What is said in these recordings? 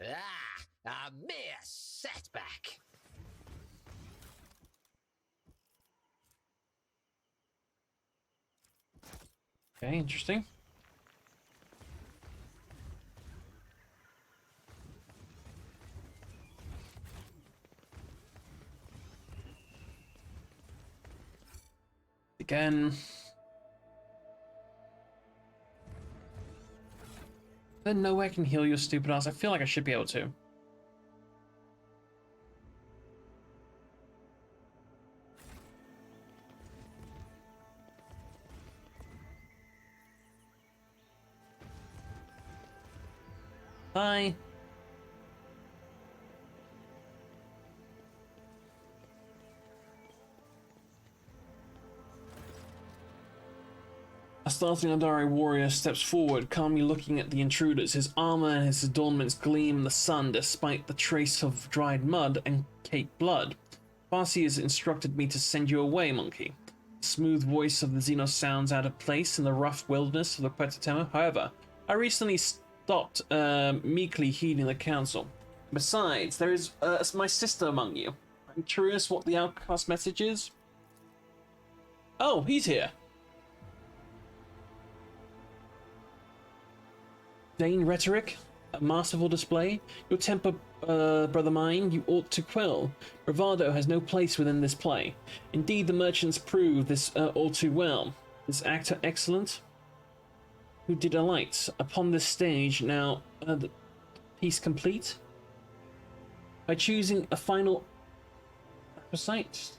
Ah, a mere setback. Okay, interesting. Again. There's no way I can heal your stupid ass. I feel like I should be able to. Bye. A startling Andari warrior steps forward, calmly looking at the intruders. His armor and his adornments gleam in the sun despite the trace of dried mud and caked blood. Farsi has instructed me to send you away, monkey. The smooth voice of the Xenos sounds out of place in the rough wilderness of the Quetzaltemo. However, I recently stopped meekly heeding the counsel. Besides, there is my sister among you. I'm curious what the outcast message is. Oh, he's here. Vain rhetoric, a masterful display. Your temper, brother mine, you ought to quell. Bravado has no place within this play. Indeed, the merchants prove this all too well. This actor excellent, who did alight upon this stage. Now, the piece complete. By choosing a final apposite?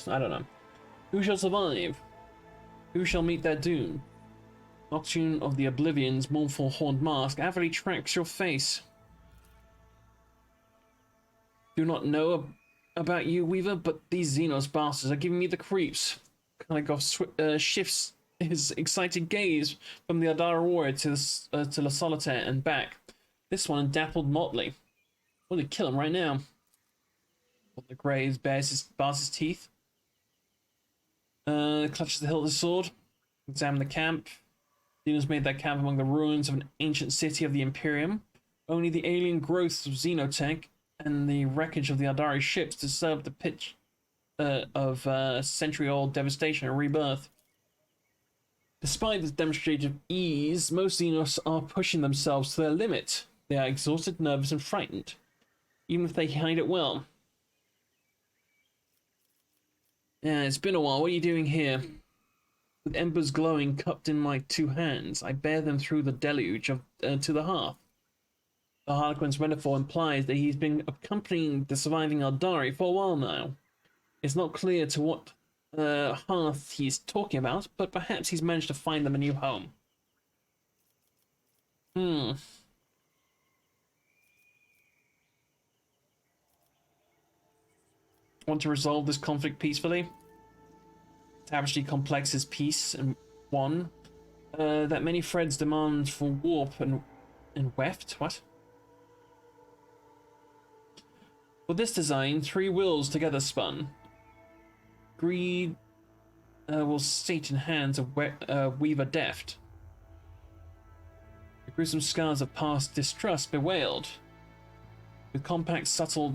I don't know. Who shall survive? Who shall meet their doom? Nocturne of the Oblivion's mournful horned mask avidly tracks your face. Do not know about you, Weaver, but these Xenos bastards are giving me the creeps. Kalagov shifts his excited gaze from the Adara warrior to the Solitaire and back. This one dappled motley. Want to kill him right now. The Graves bars his teeth. Clutches the hilt of the sword. Examine the camp. Xenos made their camp among the ruins of an ancient city of the Imperium. Only the alien growths of Xenotech and the wreckage of the Ardari ships deserve the pitch of century-old devastation and rebirth. Despite this demonstrated ease, most Xenos are pushing themselves to their limit. They are exhausted, nervous, and frightened, even if they hide it well. Yeah, it's been a while. What are you doing here? With embers glowing cupped in my two hands, I bear them through the deluge to the hearth. The Harlequin's metaphor implies that he's been accompanying the surviving Ardari for a while now. It's not clear to what hearth he's talking about, but perhaps he's managed to find them a new home. Want to resolve this conflict peacefully? Tapestry complexes peace and one that many threads demand for warp and weft. What? For this design, three wills together spun. Greed will sate in hands of weaver deft. The gruesome scars of past distrust bewailed. With compact, subtle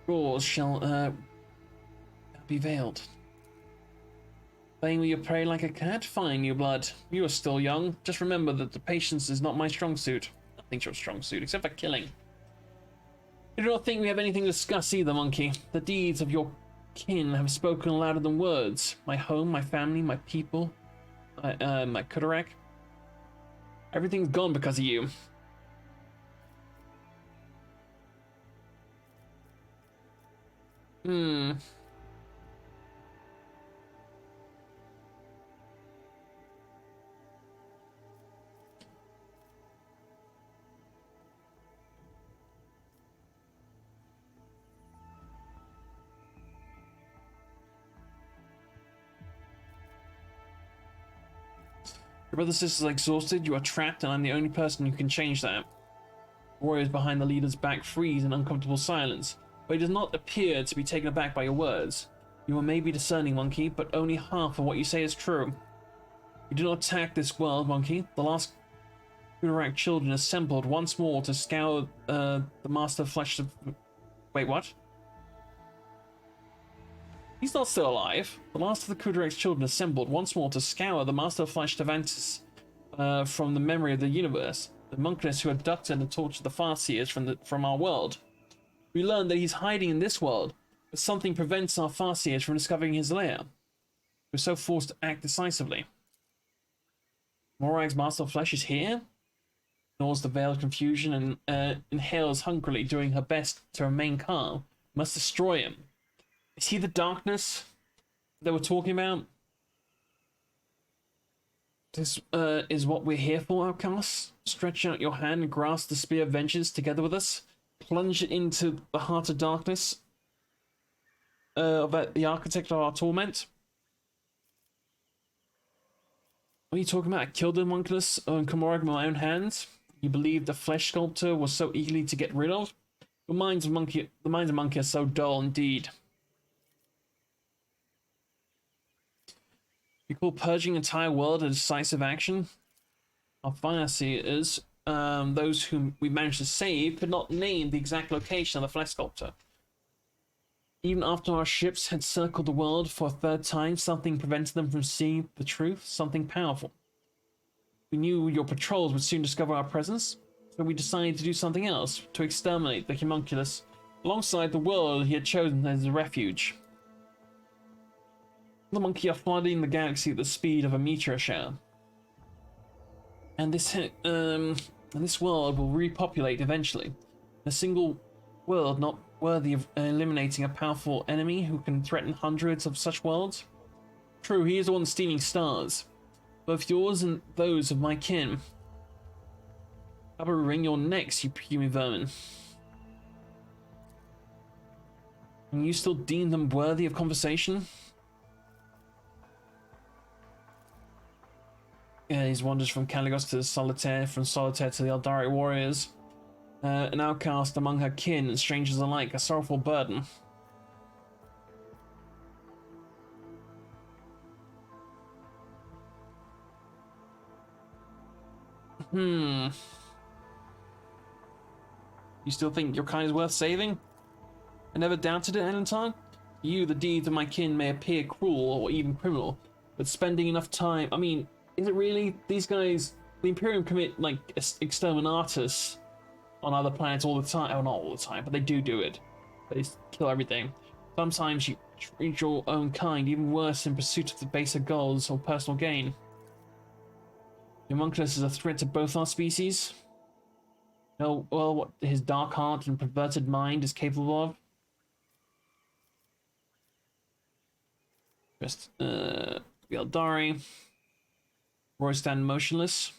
roars shall be veiled. Playing with your prey like a cat? Fine, you blood. You are still young. Just remember that the patience is not my strong suit. Nothing's your strong suit, except for killing. You do not think we have anything to discuss either, monkey. The deeds of your kin have spoken louder than words. My home, my family, my people, my Kudarak. Everything's gone because of you. Your brother sister's exhausted, you are trapped, and I'm the only person who can change that. Warriors behind the leader's back freeze in uncomfortable silence, but he does not appear to be taken aback by your words. You are maybe discerning, monkey, but only half of what you say is true. You do not attack this world, monkey. The last Kudarak children assembled once more to scour the Master of Flesh of... Wait, what? He's not still alive. The last of the Kudarak's children assembled once more to scour the Master of Flesh Devantis from the memory of the universe. The monkless who abducted and tortured the Farseers from our world. We learned that he's hiding in this world, but something prevents our Farseers from discovering his lair. We're so forced to act decisively. Morag's Master of Flesh is here? Ignores the veiled confusion and inhales hungrily, doing her best to remain calm. Must destroy him. Is he the darkness they were talking about? This is what we're here for, outcasts. Stretch out your hand and grasp the spear of vengeance together with us. Plunge it into the heart of darkness. About the architect of our torment. What are you talking about? I killed the monkless on Komorag with my own hands. You believe the flesh sculptor was so eagerly to get rid of? The minds of monkey are so dull indeed. You call purging an entire world a decisive action? Our financiers, those whom we managed to save, could not name the exact location of the flesh sculptor. Even after our ships had circled the world for a third time, something prevented them from seeing the truth, something powerful. We knew your patrols would soon discover our presence, so we decided to do something else, to exterminate the homunculus alongside the world he had chosen as a refuge. The monkey are flooding the galaxy at the speed of a meteor shower. And this world will repopulate eventually. A single world not worthy of eliminating a powerful enemy who can threaten hundreds of such worlds. True, he is the one stealing stars. Both yours and those of my kin. I will wring your necks, you puny vermin. And you still deem them worthy of conversation? Yeah, he's wandered from Caligos to Solitaire, from Solitaire to the Eldari warriors. An outcast among her kin and strangers alike, a sorrowful burden. You still think your kind is worth saving? I never doubted it, Elentar. You, the deeds of my kin may appear cruel or even criminal, but spending enough time... I mean, is it really? These guys, the Imperium commit, like, exterminatus on other planets all the time. Oh, not all the time, but they do it. They kill everything. Sometimes you treat your own kind even worse in pursuit of the baser goals or personal gain. The homunculus is a threat to both our species. Know well what his dark heart and perverted mind is capable of. Just, the Eldari. Roy stand motionless.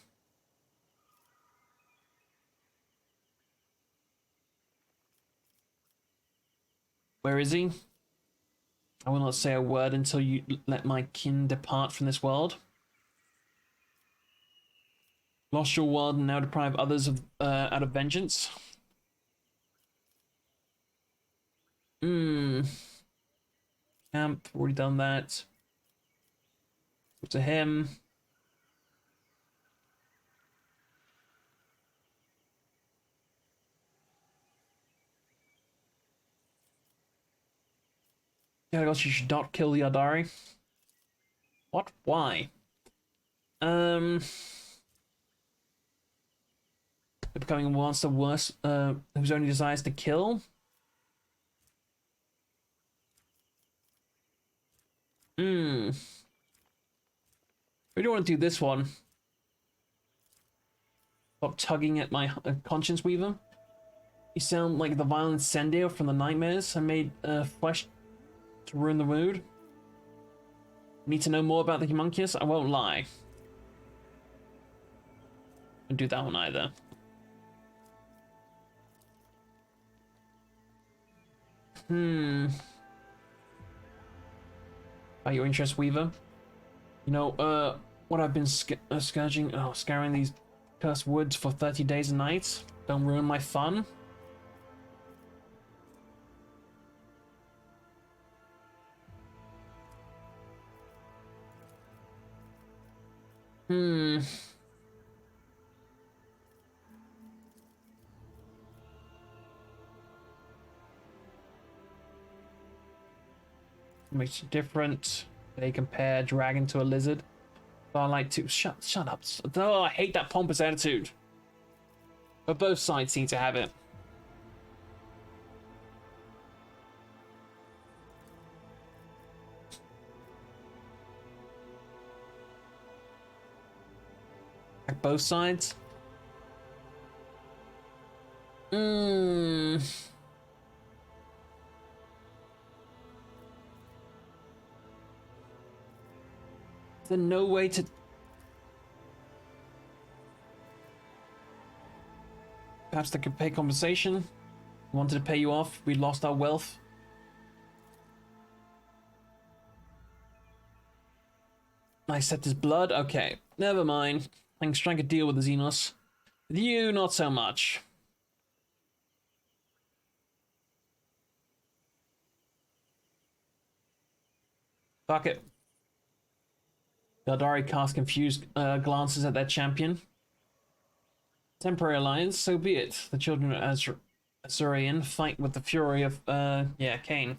Where is he? I will not say a word until you let my kin depart from this world. Lost your world and now deprive others of out of vengeance. Camp, already done that. To him. Yeah, I guess you should not kill the Eldari. What? Why? They're becoming a monster worse, whose only desires to kill? We don't want to do this one. Stop tugging at my conscience, Weaver. You sound like the violent Sendir from the nightmares I made flesh to ruin the mood. Need to know more about the homunculus? I won't lie. Don't do that one either. About your interest, Weaver? You know, what I've been scouring these cursed woods for 30 days and nights. Don't ruin my fun. makes it different. They compare dragon to a lizard. But I like to shut up. Oh, I hate that pompous attitude. But both sides seem to have it. Like both sides. Is there no way to... Perhaps they could pay compensation? We wanted to pay you off. We lost our wealth. I accept his blood? Okay. Never mind. I can strike a deal with the Xenos. With you, not so much. Fuck it. Galdari cast confused glances at their champion. Temporary alliance, so be it. The children of Azurian fight with the fury of, Cain.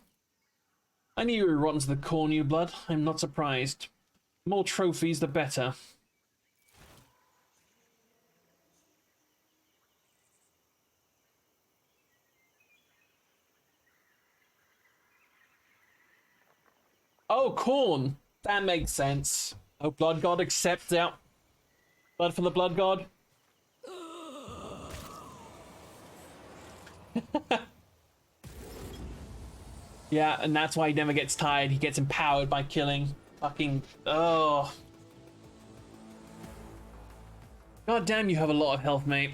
I knew you were rotten to the core, new blood. I'm not surprised. The more trophies, the better. Oh, corn! That makes sense. Oh, Blood God accepts out. Blood for the Blood God. Yeah, and that's why he never gets tired. He gets empowered by killing. Fucking... Oh. God damn, you have a lot of health, mate.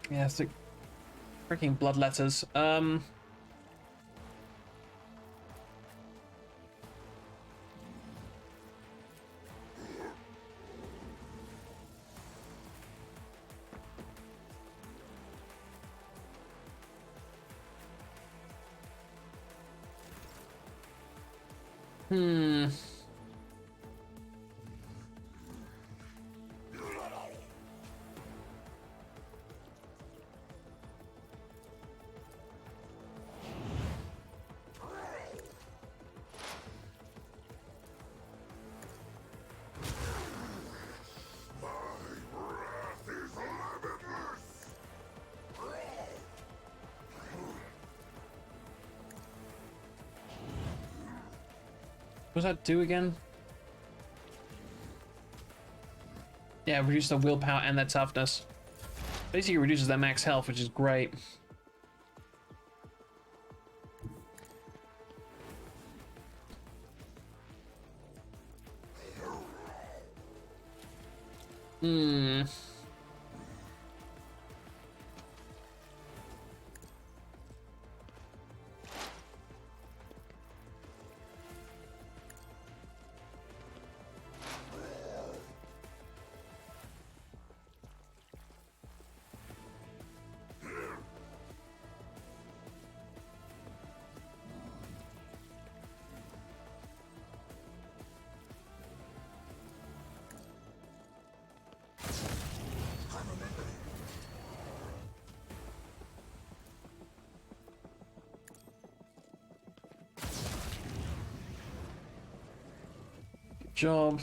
Yeah, it's like freaking blood letters. What does that do again? Yeah, reduce their willpower and their toughness. Basically reduces their max health, which is great. Good job.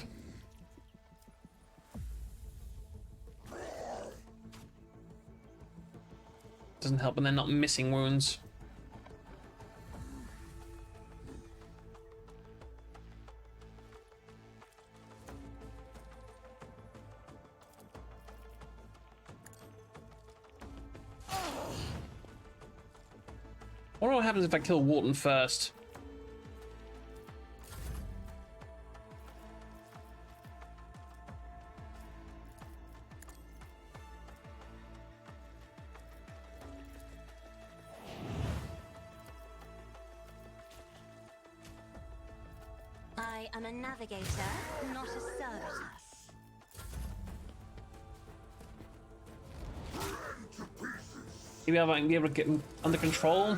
Doesn't help when they're not missing wounds. I wonder what happens if I kill Wharton first. I am a navigator, not a servitor. Maybe I might be able to get him under control.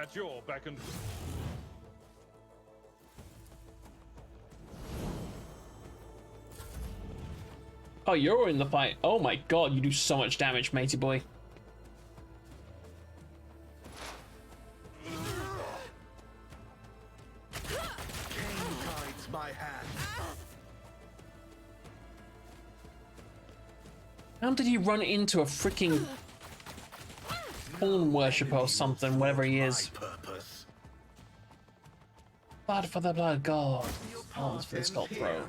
At your beck and... Oh, you're in the fight. Oh my god, you do so much damage, matey boy. Guides my hand. How did he run into a freaking corn worshipper or something, whatever he is? My purpose. Blood for the blood god. Arms for the skull throne.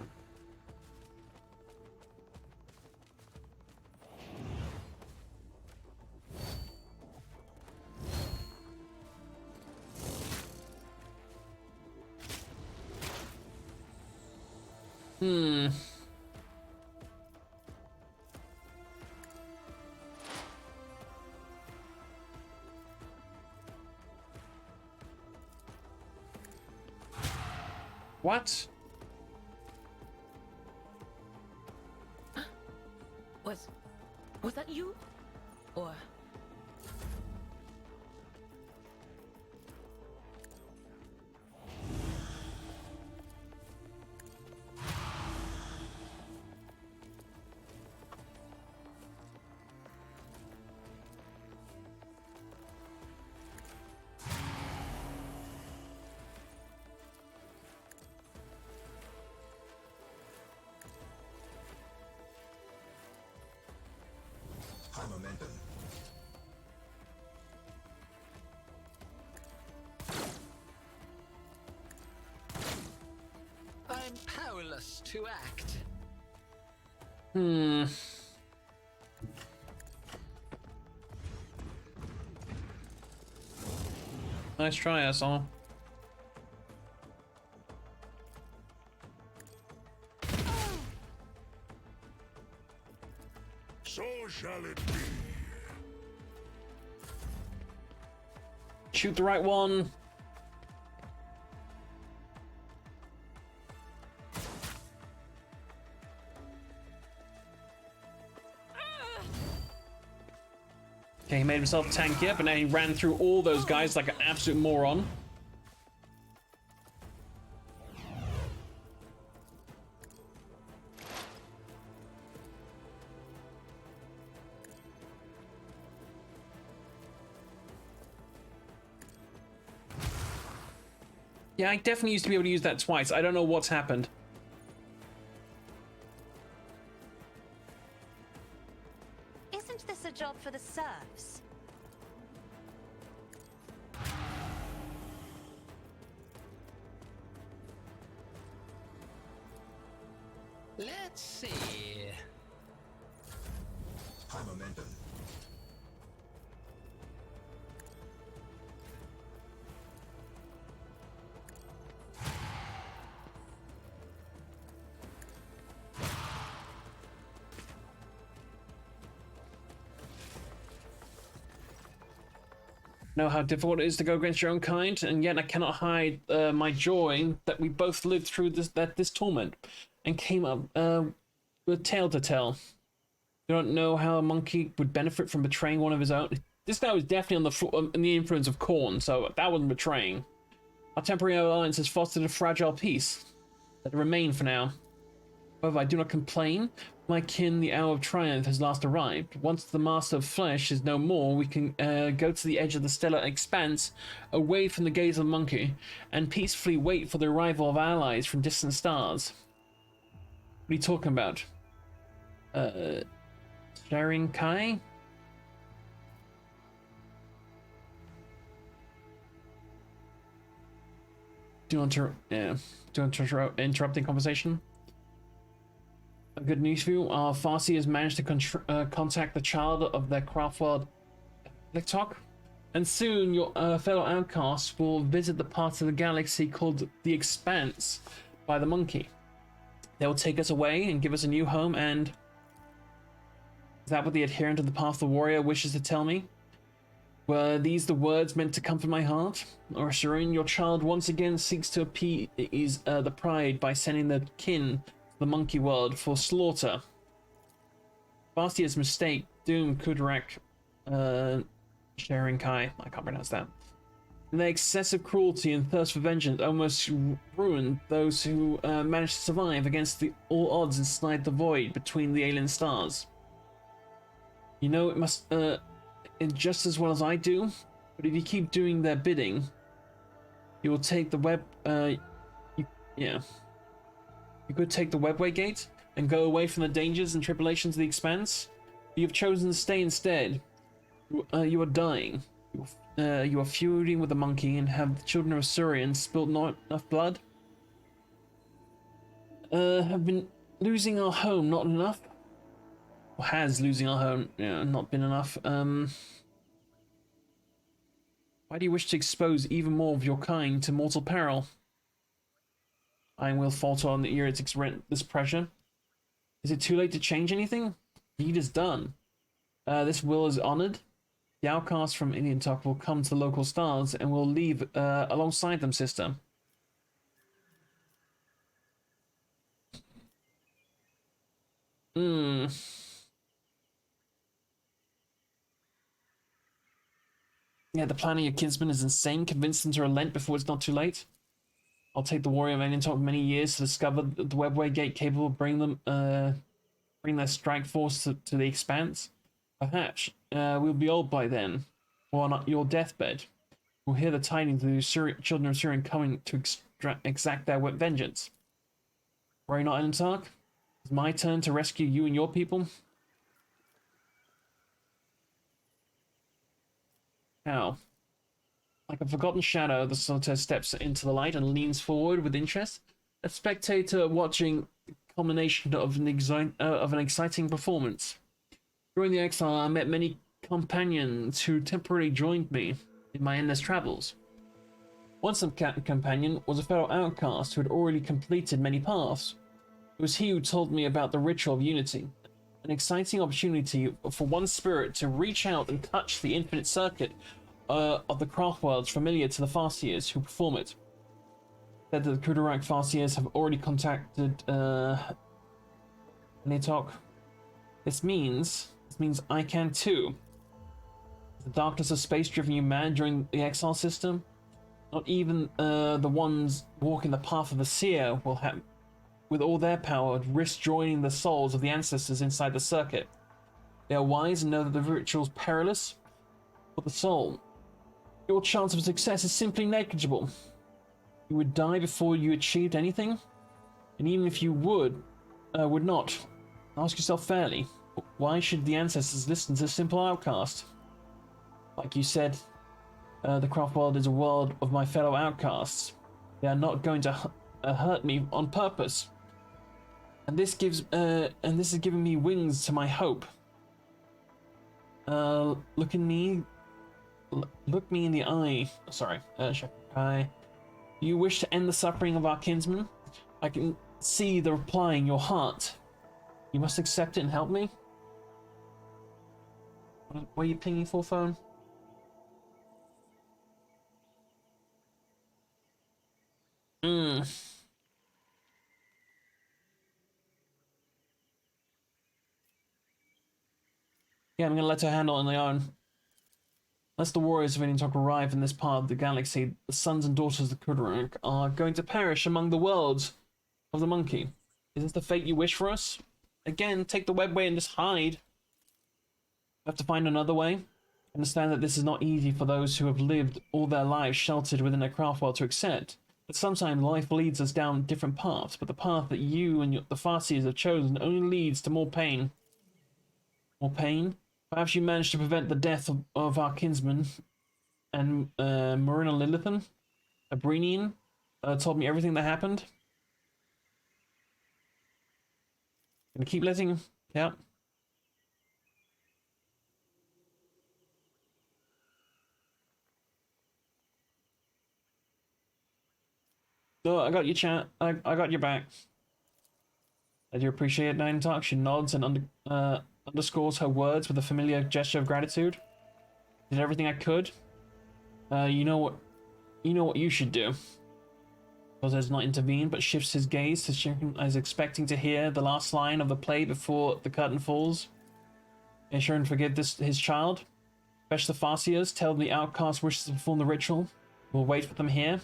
What? Was that you? Or... High momentum. I'm powerless to act. Nice try, asshole. So shall it be. Shoot the right one. Okay, he made himself tankier, but now he ran through all those guys like an absolute moron. Yeah, I definitely used to be able to use that twice. I don't know what's happened. Isn't this a job for the serfs? Let's see. High momentum. Know how difficult it is to go against your own kind, and yet I cannot hide my joy that we both lived through this torment and came up with a tale to tell. You don't know how a monkey would benefit from betraying one of his own. This guy was definitely in the influence of Khorne, so that wasn't betraying. Our temporary alliance has fostered a fragile peace. Let it remain for now. However, I do not complain. My kin, the hour of triumph has last arrived. Once the master of flesh is no more, we can go to the edge of the stellar expanse, away from the gaze of the monkey, and peacefully wait for the arrival of allies from distant stars. What are you talking about? Sharing Kai? Do you want to, interrupting conversation? Good news for you. Our Farsi has managed to contact the child of their craft world, Liktok, and soon your fellow outcasts will visit the part of the galaxy called the Expanse by the monkey. They will take us away and give us a new home, and is that what the adherent of the path of the warrior wishes to tell me? Were these the words meant to comfort my heart? Or Shireen, your child once again seeks to appease the pride by sending the kin the monkey world for slaughter. Bastia's mistake, Doom, Kudarak, Sharing Kai, I can't pronounce that. Their excessive cruelty and thirst for vengeance almost ruined those who managed to survive against all odds inside the void between the alien stars. You know it must, just as well as I do, but if you keep doing their bidding, you will take the You could take the webway gate and go away from the dangers and tribulations of the expanse. You have chosen to stay instead. You are dying. You are feuding with the monkey and have the children of Asurian spilt not enough blood. Have been losing our home not enough? Or has losing our home not been enough? Why do you wish to expose even more of your kind to mortal peril? I will falter on the ear to rent this pressure. Is it too late to change anything? Deed is done. This will is honored. The outcast from Indian Talk will come to the local stars and will leave alongside them, sister. Yeah, the plan of your kinsman is insane. Convince them to relent before it's not too late. I'll take the warrior of Indian Talk many years to discover the webway gate capable of bring their strike force to the expanse. Perhaps we'll be old by then, or on your deathbed. We'll hear the tidings of the children of Syrian coming to exact their vengeance. Worry not, Elentark. It's my turn to rescue you and your people. How? Like a forgotten shadow, the solitaire steps into the light and leans forward with interest. A spectator watching the culmination of an exciting performance. During the exile, I met many companions who temporarily joined me in my endless travels. One such companion was a fellow outcast who had already completed many paths. It was he who told me about the ritual of unity, an exciting opportunity for one spirit to reach out and touch the infinite circuit of the craft worlds familiar to the Farseers who perform it. Said that the Kudarak Farseers have already contacted Nitok. This means I can too. Has the darkness of space driven you mad during the exile system? Not even the ones walking the path of the seer will have, with all their power, risk joining the souls of the ancestors inside the circuit. They are wise and know that the ritual is perilous for the soul. Your chance of success is simply negligible. You would die before you achieved anything, and even if you would not, ask yourself fairly, why should the ancestors listen to a simple outcast? Like you said, the craft world is a world of my fellow outcasts. They are not going to hurt me on purpose. And this is giving me wings to my hope. Look me in the eye. Sorry, eye. You wish to end the suffering of our kinsmen? I can see the reply in your heart. You must accept it and help me. What are you pinging for, phone? Yeah, I'm gonna let her handle it on their own. Unless the warriors of Initok arrive in this part of the galaxy, the sons and daughters of Kudarak are going to perish among the worlds of the monkey. Is this the fate you wish for us? Again, take the webway and just hide. We have to find another way. Understand that this is not easy for those who have lived all their lives sheltered within a craft world to accept. But sometimes life leads us down different paths, but the path that you and the Farseers have chosen only leads to more pain. More pain? Perhaps you managed to prevent the death of our kinsman, and Marina Lilithan, a Brenian, told me everything that happened. Gonna keep letting him. Yeah. Oh, I got your chat. I got your back. I do appreciate Nine Talk. She nods and underscores her words with a familiar gesture of gratitude. Did everything I could. You know what you should do. Jose does not intervene, but shifts his gaze to Shinken as expecting to hear the last line of the play before the curtain falls. Make sure and forgive his child. Fetch the Farseers, tell the outcast wishes to perform the ritual. We'll wait for them here.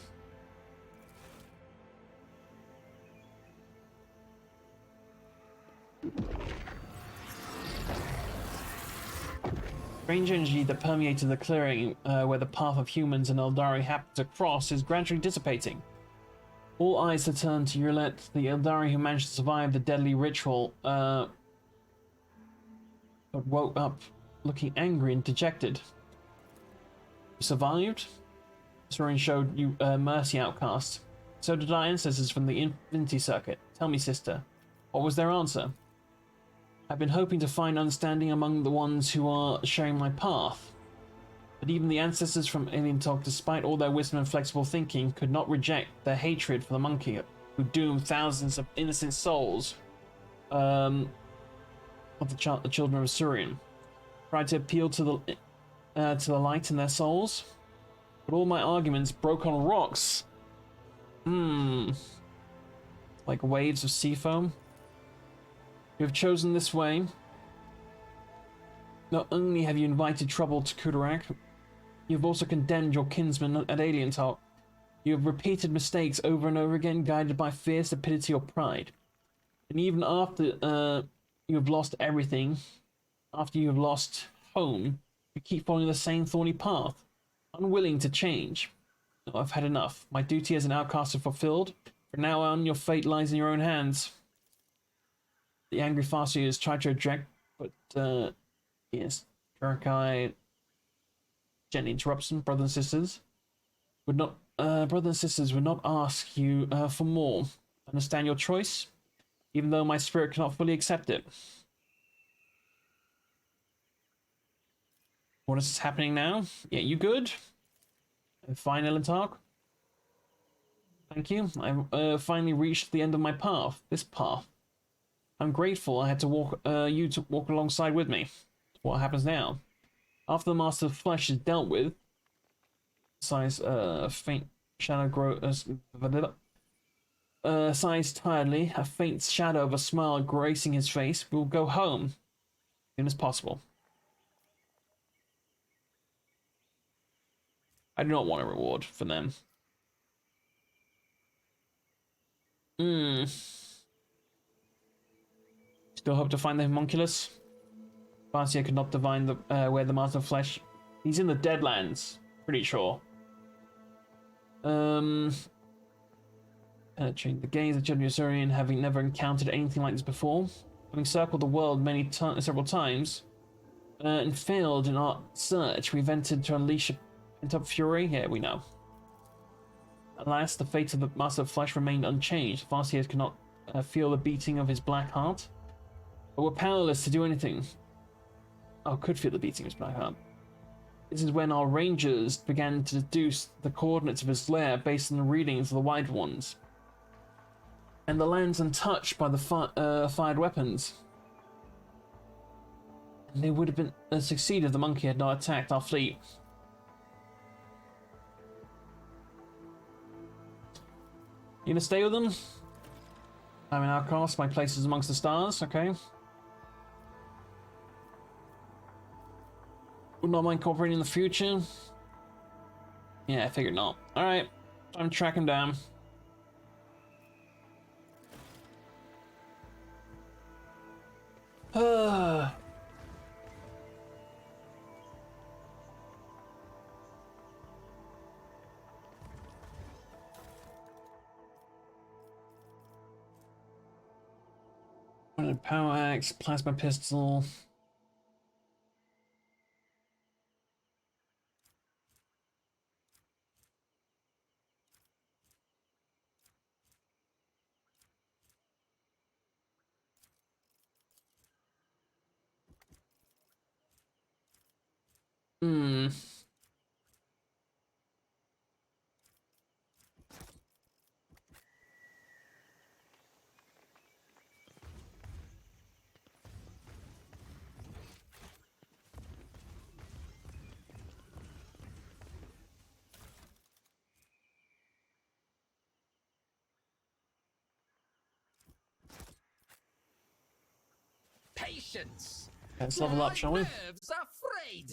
Strange energy that permeated the clearing where the path of humans and Eldari happened to cross is gradually dissipating. All eyes are turned to Yurlet, the Eldari who managed to survive the deadly ritual, but woke up looking angry and dejected. You survived? Saurian showed you mercy, outcast. So did our ancestors from the Infinity Circuit. Tell me, sister, what was their answer? I've been hoping to find understanding among the ones who are sharing my path. But even the ancestors from Alien Talk, despite all their wisdom and flexible thinking, could not reject their hatred for the monkey, who doomed thousands of innocent souls of the children of Saurian. Tried to appeal to the light in their souls, but all my arguments broke on rocks. Like waves of sea foam. You have chosen this way. Not only have you invited trouble to Kudarak, you have also condemned your kinsmen at Alien Talk. You have repeated mistakes over and over again, guided by fear, stupidity, or pride. And even after you have lost everything, after you have lost home, you keep following the same thorny path, unwilling to change. No, I've had enough. My duty as an outcast is fulfilled. From now on, your fate lies in your own hands. The angry Farseers tried to object, but, yes, Jurakai gently interrupts them. Brothers and sisters would not ask you for more. Understand your choice, even though my spirit cannot fully accept it. What is happening now? Yeah, you good? Fine, Elentark. Thank you. I've finally reached the end of my path. This path. I'm grateful I had to walk you to walk alongside with me. What happens now? After the Master of Flesh is dealt with, sighs faint shadow grows sighs tiredly, a faint shadow of a smile gracing his face. We'll go home as soon as possible. I do not want a reward for them. Still hope to find the homunculus. Farsia could not divine the where the Master of Flesh. He's in the Deadlands, pretty sure. Penetrating the gaze of Judge Saurian, having never encountered anything like this before, having circled the world several times, and failed in our search, we've entered to unleash a pent-up fury. Yeah, we know. Alas, the fate of the Master of Flesh remained unchanged. Farsiers could not feel the beating of his black heart, but were powerless to do anything. Oh, could feel the beating of his black heart. This is when our rangers began to deduce the coordinates of his lair based on the readings of the White Ones, and the lands untouched by the fired weapons. And they would have been succeeded if the monkey had not attacked our fleet. You gonna stay with them? I'm an outcast. My place is amongst the stars. Okay. Would not mind cooperating in the future. Yeah, I figured not. All right, time to track him down. Power axe, plasma pistol. Patience. Let's level up, shall we? My nerves are frayed.